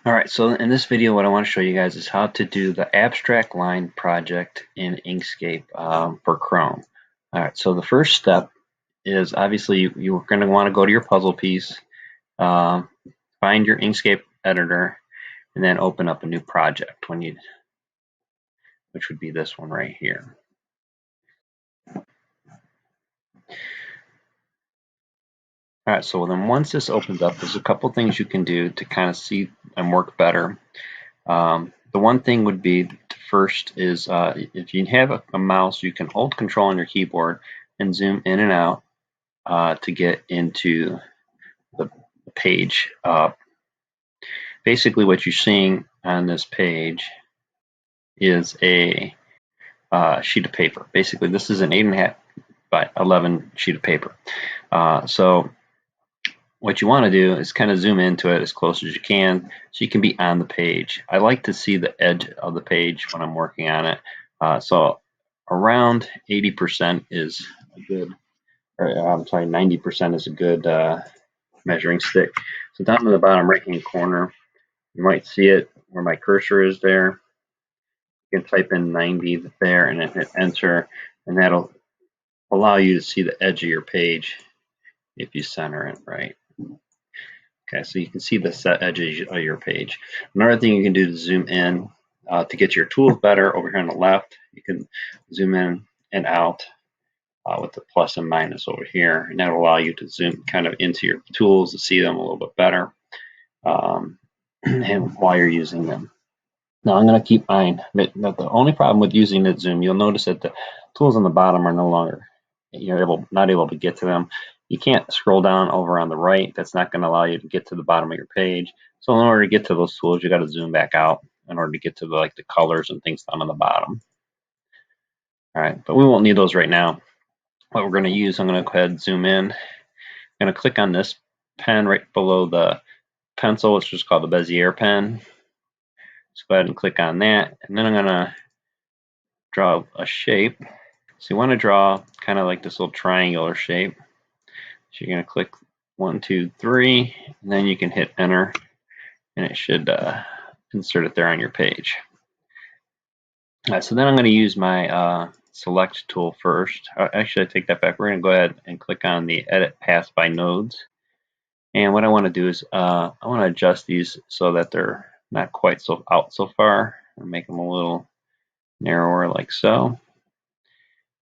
Alright, so in this video what I want to show you guys is how to do the abstract line project in Inkscape for Chrome. Alright, so the first step is obviously you're going to want to go to your puzzle piece, find your Inkscape editor, and then open up a new project which would be this one right here. Alright, so then once this opens up, there's a couple things you can do to kind of see and work better. The one thing would be first is if you have a mouse, you can hold control on your keyboard and zoom in and out to get into the page. Basically what you're seeing on this page is a sheet of paper. Basically this is an 8.5 by 11 sheet of paper. So what you want to do is kind of zoom into it as close as you can so you can be on the page. I like to see the edge of the page when I'm working on it. So around 80% is a good, or I'm sorry, 90% is a good measuring stick. So down in the bottom right hand corner, you might see it where my cursor is there. You can type in 90 there and then hit enter, and that'll allow you to see the edge of your page if you center it right. Okay, so you can see the set edges of your page. Another thing you can do to zoom in to get your tools better over here on the left, you can zoom in and out with the plus and minus over here, and that will allow you to zoom kind of into your tools to see them a little bit better and while you're using them. Now I'm going to keep mine. The only problem with using the zoom, you'll notice that the tools on the bottom are no longer, you're not able to get to them. You can't scroll down over on the right. That's not going to allow you to get to the bottom of your page. So in order to get to those tools, you got to zoom back out in order to get to the colors and things down on the bottom. All right, but we won't need those right now. What we're going to use, I'm going to go ahead and zoom in. I'm going to click on this pen right below the pencil, which is called the Bezier pen. Just go ahead and click on that, and then I'm going to draw a shape. So you want to draw kind of like this little triangular shape. So you're going to click 1, 2, 3, and then you can hit enter, and it should insert it there on your page. So then I'm going to use my select tool first. Actually, I take that back. We're going to go ahead and click on the edit path by nodes. And what I want to do is I want to adjust these so that they're not quite so out so far, and make them a little narrower like so.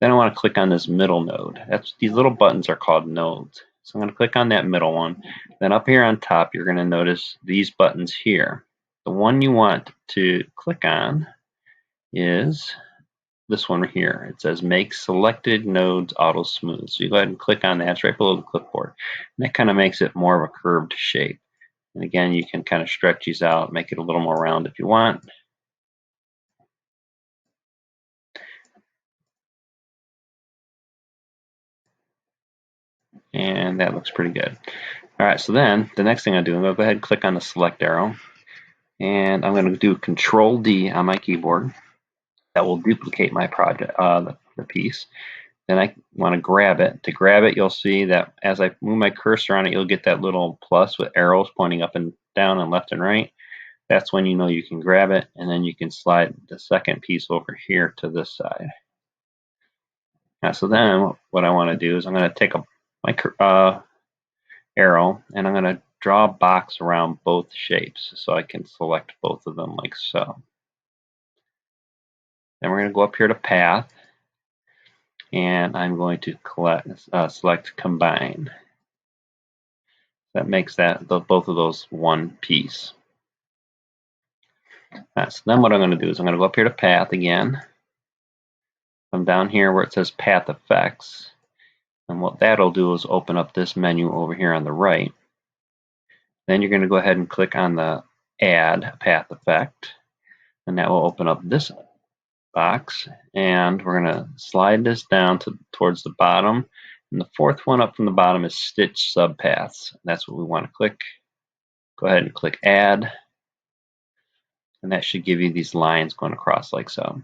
Then I want to click on this middle node. These little buttons are called nodes. So I'm going to click on that middle one. Then up here on top, you're going to notice these buttons here. The one you want to click on is this one here. It says make selected nodes auto smooth. So you go ahead and click on that. It's right below the clipboard. And that kind of makes it more of a curved shape. And again, you can kind of stretch these out, make it a little more round if you want. And that looks pretty good. All right, so then the next thing I do, I'm going to go ahead and click on the select arrow. And I'm going to do Control D on my keyboard. That will duplicate my project, the piece. Then I want to grab it. To grab it, you'll see that as I move my cursor on it, you'll get that little plus with arrows pointing up and down and left and right. That's when you know you can grab it, and then you can slide the second piece over here to this side. Now, so then what I want to do is I'm going to take my arrow, and I'm going to draw a box around both shapes so I can select both of them like so. Then we're going to go up here to path, and I'm going to select combine. That makes both of those one piece. So then what I'm going to do is I'm going to go up here to path again. I'm down here where it says path effects, and what that'll do is open up this menu over here on the right. Then you're going to go ahead and click on the add path effect, and that will open up this box, and we're going to slide this down towards the bottom, and the fourth one up from the bottom is stitch subpaths. That's what we want to click. Go ahead and click add, and that should give you these lines going across like so.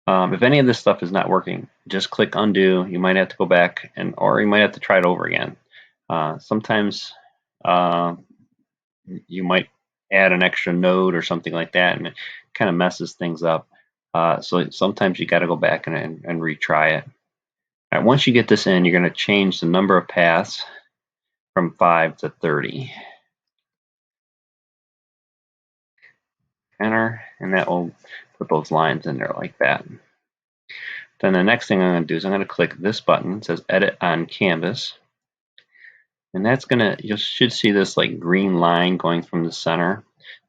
If any of this stuff is not working, just click undo. You might have to go back or you might have to try it over again. Sometimes You might add an extra node or something like that, and it kind of messes things up. So sometimes you got to go back and retry it. All right, once you get this in, you're going to change the number of paths from 5 to 30. Enter, and that will put those lines in there like that. Then the next thing I'm going to do is I'm going to click this button. It says Edit on Canvas. And that's going to, you should see this like green line going from the center.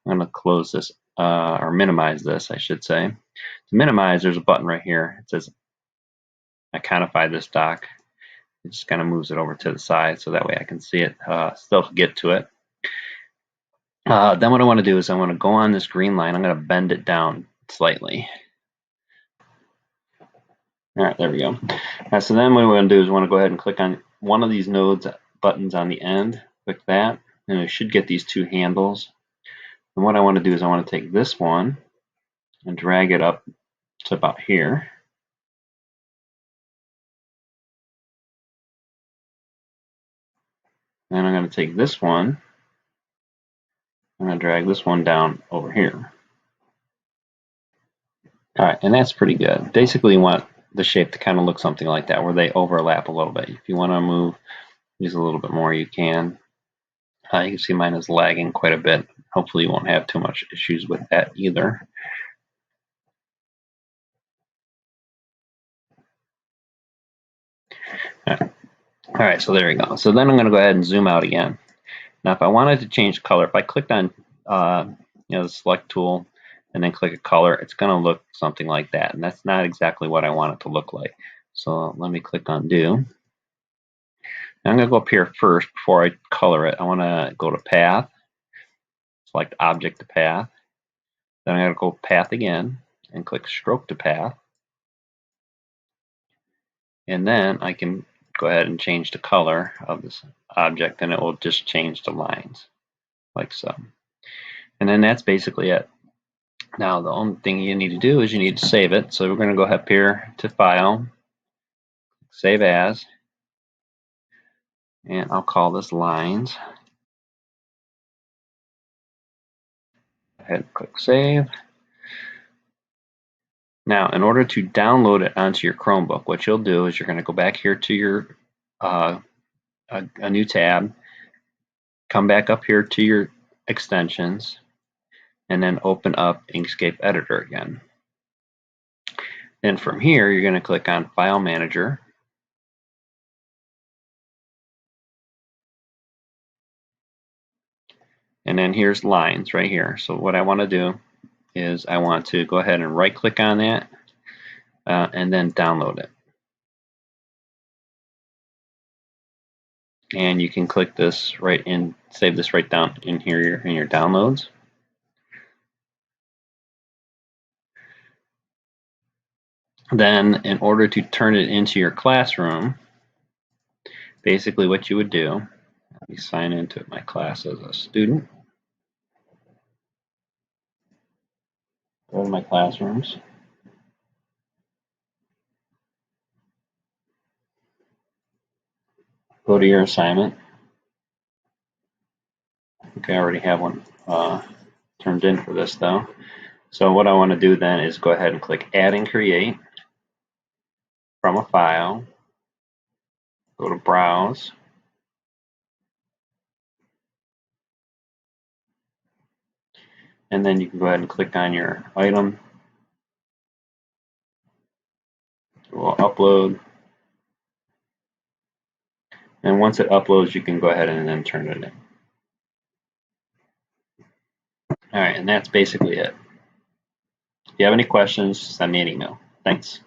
I'm going to close this, or minimize this, I should say. To minimize, there's a button right here. It says iconify this dock. It just kind of moves it over to the side so that way I can see it, still get to it. Then what I want to do is I want to go on this green line. I'm going to bend it down slightly. All right, there we go. So then what we want to do is we want to go ahead and click on one of these nodes buttons on the end. Click that, and we should get these two handles. And what I want to do is I want to take this one and drag it up to about here. And I'm going to take this one, I'm going to drag this one down over here. All right, and that's pretty good. Basically, you want the shape to kind of look something like that, where they overlap a little bit. If you want to move these a little bit more, you can. You can see mine is lagging quite a bit. Hopefully you won't have too much issues with that either. All right, so there we go. So then I'm going to go ahead and zoom out again. Now, if I wanted to change color, if I clicked on the select tool and then click a color, it's going to look something like that. And that's not exactly what I want it to look like. So let me click undo. Now I'm going to go up here first before I color it. I want to go to path, select object to path. Then I'm going to go path again and click stroke to path. And then I can go ahead and change the color of this object, and it will just change the lines like so. And then that's basically it. Now the only thing you need to do is you need to save it. So we're going to go up here to File, Save As, and I'll call this Lines. Go ahead and click Save. Now, in order to download it onto your Chromebook, what you'll do is you're going to go back here to your a new tab, come back up here to your extensions, and then open up Inkscape Editor again. Then from here, you're going to click on File Manager. And then here's Lines right here. So what I want to do is I want to go ahead and right click on that and then download it. And you can click this right in, save this right down in here in your downloads. Then in order to turn it into your classroom, basically what you would do, let me sign into my class as a student. Go to my classrooms. Go to your assignment. Okay, I already have one turned in for this though. So what I want to do then is go ahead and click Add and Create from a file. Go to Browse. And then you can go ahead and click on your item. It will upload. And once it uploads, you can go ahead and then turn it in. All right, and that's basically it. If you have any questions, send me an email. Thanks.